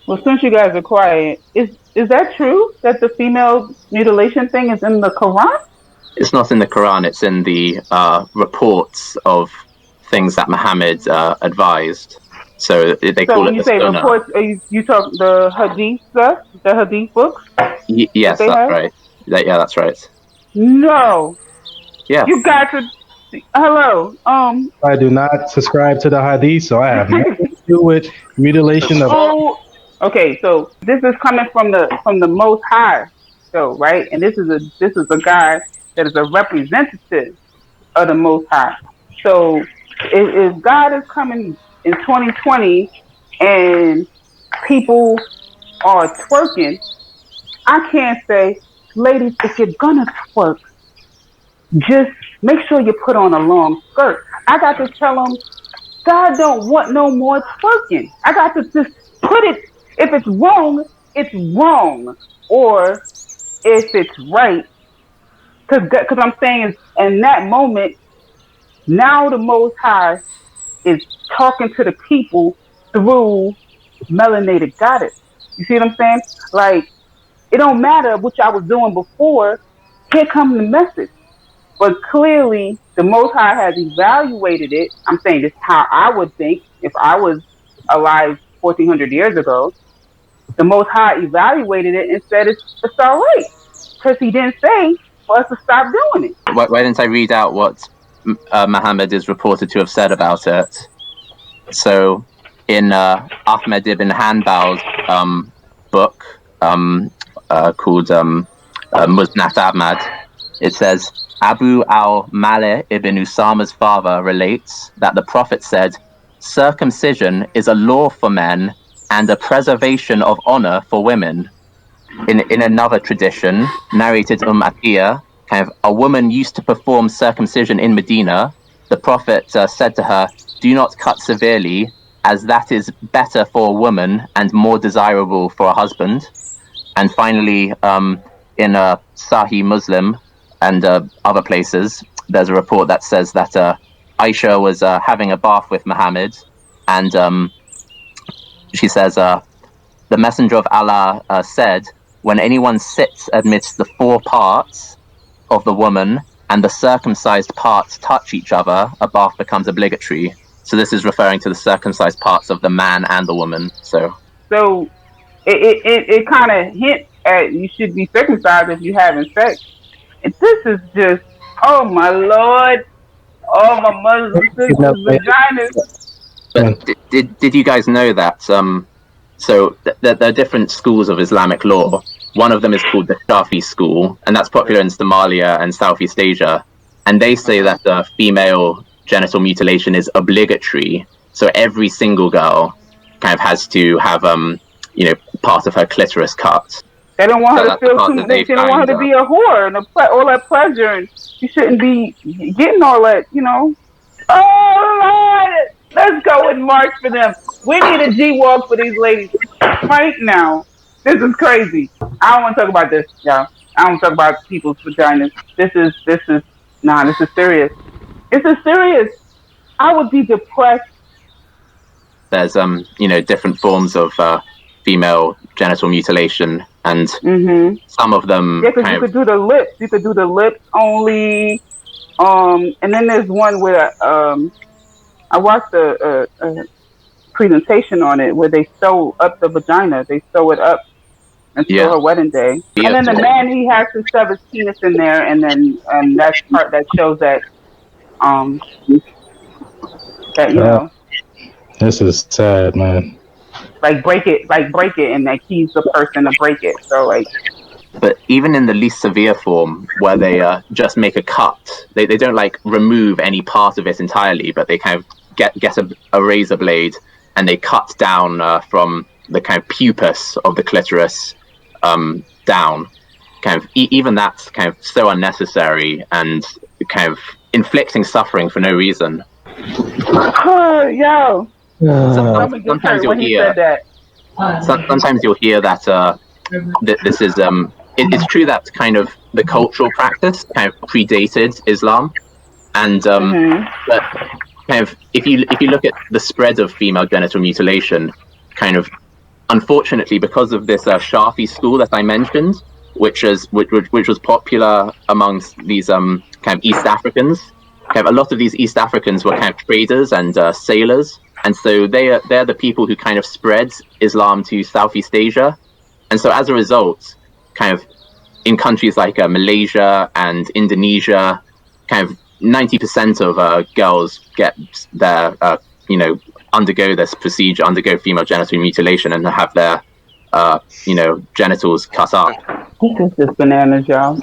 Well, since you guys are quiet, is that true that the female mutilation thing is in the Quran? It's not in the Quran. It's in the reports of things that Muhammad advised. So they So call when it you the say Sunnah. reports, you talk the Hadith stuff, the Hadith books that Yes, they that's have? right. Yeah, that's right. No, you Yes. got to. Hello. I do not subscribe to the hadith, so I have nothing to do with mutilation of. Oh, okay. So this is coming from the Most High, so right, and this is a guy that is a representative of the Most High. So if God is coming in 2020 and people are twerking, I can't say, ladies, if you're gonna twerk, just make sure you put on a long skirt. I got to tell them, God don't want no more twerking. I got to just put it, if it's wrong, it's wrong. Or if it's right, because I'm saying is in that moment, now the Most High is talking to the people through Melinated Goddess. You see what I'm saying? Like, it don't matter what I was doing before. Here comes the message. But clearly, the Most High has evaluated it. I'm saying this is how I would think if I was alive 1,400 years ago. The Most High evaluated it and said it's all right. Because he didn't say for us to stop doing it. Why didn't I read out what Muhammad is reported to have said about it? So, in Ahmed ibn Hanbal's book called Musnad Ahmad, it says, Abu al-Malih ibn Usama's father relates that the Prophet said, circumcision is a law for men and a preservation of honor for women. In another tradition, narrated Atiyah, kind of, a woman used to perform circumcision in Medina. The Prophet said to her, do not cut severely, as that is better for a woman and more desirable for a husband. And finally, in Sahih Muslim and other places, there's a report that says that Aisha was having a bath with Muhammad, and she says, the Messenger of Allah said, when anyone sits amidst the four parts of the woman and the circumcised parts touch each other, a bath becomes obligatory. So this is referring to the circumcised parts of the man and the woman. So it kind of hints at you should be circumcised if you're having sex. And this is just, oh my Lord, all my Muslim sisters' vaginas. But did you guys know that? So there are different schools of Islamic law. One of them is called the Shafi school, and that's popular in Somalia and Southeast Asia. And they say that the female genital mutilation is obligatory. So every single girl kind of has to have, part of her clitoris cut. They don't want her to feel too. They don't want her to be a whore and all that pleasure, and you shouldn't be getting all that. Oh Lord, let's go and march for them. We need a G walk for these ladies right now. This is crazy. I don't want to talk about this, y'all. I don't want to talk about people's vaginas. This is serious. This is serious. I would be depressed. There's different forms of female genital mutilation, and some of them. Yeah, because you could do the lips. You could do the lips only. And then there's one where I watched a presentation on it where they sew up the vagina. They sew it up until her wedding day. Yeah. And then the man, he has to shove his penis in there, and then that's part that shows that This is sad, man. Like break it, and that keys the person to break it. So like. But even in the least severe form, where they just make a cut, they don't like remove any part of it entirely, but they kind of get a razor blade and they cut down from the kind of pupus of the clitoris down. Kind of even that's kind of so unnecessary and kind of inflicting suffering for no reason. Yo. Sometimes you'll hear that this is it's true that kind of the cultural practice kind of predated Islam, and but kind of if you look at the spread of female genital mutilation, kind of unfortunately, because of this Shafi school that I mentioned, which was popular amongst these kind of East Africans. Kind of a lot of these East Africans were kind of traders and sailors, and so they're the people who kind of spread Islam to Southeast Asia. And so as a result, kind of in countries like Malaysia and Indonesia, kind of 90% of girls get their undergo this procedure, undergo female genital mutilation, and have their genitals cut up. This is just bananas, y'all.